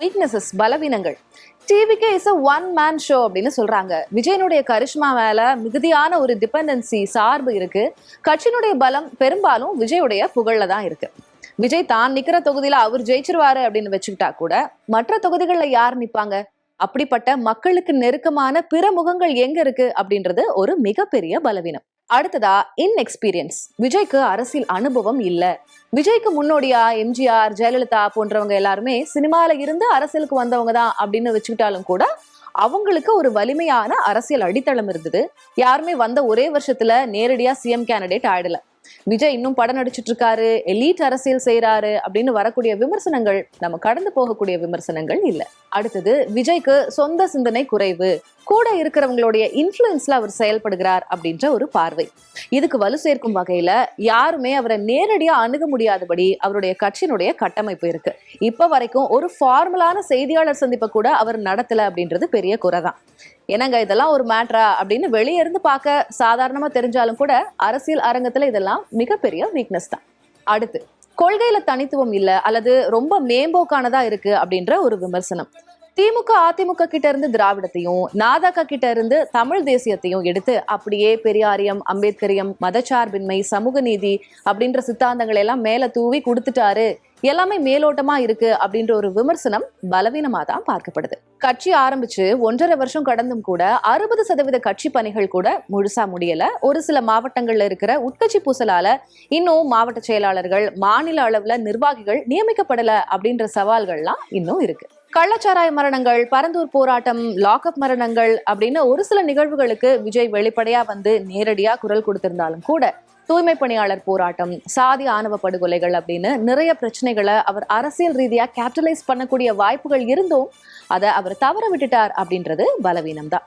Weaknesses, பலவீனங்கள். TVK is a one man show அப்படின்னு சொல்றாங்க. விஜயனுடைய கரிஷ்மா மேல மிகுதியான ஒரு டிபெண்டன்சி, சார்பு இருக்கு. கட்சியினுடைய பலம் பெரும்பாலும் விஜயுடைய புகழ்ல தான் இருக்கு. விஜய் தான் நிக்கிற தொகுதியில அவர் ஜெயிச்சிருவாரு அப்படின்னு வச்சுக்கிட்டா கூட மற்ற தொகுதிகள்ல யார் நிப்பாங்க? அப்படிப்பட்ட மக்களுக்கு நெருக்கமான பிற முகங்கள் எங்க இருக்கு அப்படின்றது ஒரு மிகப்பெரிய பலவீனம். அடுத்ததா இன்எக்ஸ்பீரியன்ஸ். விஜய்க்கு அரசியல் அனுபவம் இல்ல. விஜய்க்கு முன்னோடியா எம்ஜிஆர், ஜெயலலிதா போன்றவங்க எல்லாருமே சினிமால இருந்து அரசியலுக்கு வந்தவங்க தான் அப்படின்னு வச்சுக்கிட்டாலும் கூட அவங்களுக்கு ஒரு வலிமையான அரசியல் அடித்தளம் இருந்தது. யாருமே வந்த ஒரே வருஷத்துல நேரடியா சிஎம் கேண்டிடேட் ஆயிடல. விஜய் இன்னும் படம் நடிச்சிட்டு இருக்காரு, எலீட் அரசியல் செய்யறாரு அப்படின்னு வரக்கூடிய விமர்சனங்கள் நம்ம கடந்து போகக்கூடிய விமர்சனங்கள் இல்ல. அடுத்தது, விஜய்க்கு சொந்த சிந்தனை குறைவு, கூட இருக்கிறவங்களுடைய இன்ஃபுளுன்ஸ்ல அவர் செயல்படுகிறார் அப்படின்ற ஒரு பார்வை. இதுக்கு வலு சேர்க்கும் வகையில யாருமே அவரை நேரடியா அணுக முடியாதபடி அவருடைய கட்சியினுடைய கட்டமைப்பு இருக்கு. இப்ப வரைக்கும் ஒரு ஃபார்மலான செய்தியாளர் சந்திப்பை கூட அவர் நடத்தல அப்படின்றது பெரிய குறைதான். என்னங்க இதெல்லாம் ஒரு மேட்ரா அப்படின்னு வெளியே இருந்து பார்க்க சாதாரணமா தெரிஞ்சாலும் கூட அரசியல் அரங்கத்துல இதெல்லாம் மிகப்பெரிய வீக்னஸ் தான். அடுத்து, கொள்கையில தனித்துவம் இல்ல அல்லது ரொம்ப மேம்போக்கானதா இருக்கு அப்படின்ற ஒரு விமர்சனம். திமுக அதிமுக கிட்ட இருந்து திராவிடத்தையும், நாதக கிட்ட இருந்து தமிழ் தேசியத்தையும் எடுத்து அப்படியே பெரியாரியம், அம்பேத்கரியம், மதச்சார்பின்மை, சமூக நீதி அப்படின்ற சித்தாந்தங்கள் எல்லாம் மேல தூவி கொடுத்துட்டாரு, எல்லாமே மேலோட்டமா இருக்கு அப்படின்ற ஒரு விமர்சனம் பலவீனமா தான் பார்க்கப்படுது. கட்சி ஆரம்பிச்சு 1.5 வருஷம் கடந்தும் கூட 60% கட்சி பணிகள் கூட முழுசா முடியல. ஒரு சில மாவட்டங்கள்ல இருக்கிற உட்கட்சி பூசலால இன்னும் மாவட்ட செயலாளர்கள், மாநில அளவுல நிர்வாகிகள் நியமிக்கப்படல அப்படின்ற சவால்கள்லாம் இன்னும் இருக்கு. கள்ளச்சாராய மரணங்கள், பரந்தூர் போராட்டம், லாக்அப் மரணங்கள் அப்படின்னு ஒரு சில நிகழ்வுகளுக்கு விஜய் வெளிப்படையா வந்து நேரடியா குரல் கொடுத்திருந்தாலும் கூட தூய்மை பணியாளர் போராட்டம், சாதி ஆணவ படுகொலைகள் அப்படின்னு நிறைய பிரச்சனைகளை அவர் அரசியல் ரீதியா கேபிட்டலைஸ் பண்ணக்கூடிய வாய்ப்புகள் இருந்தும் அதை அவர் தவற விட்டுட்டார் அப்படின்றது பலவீனம் தான்.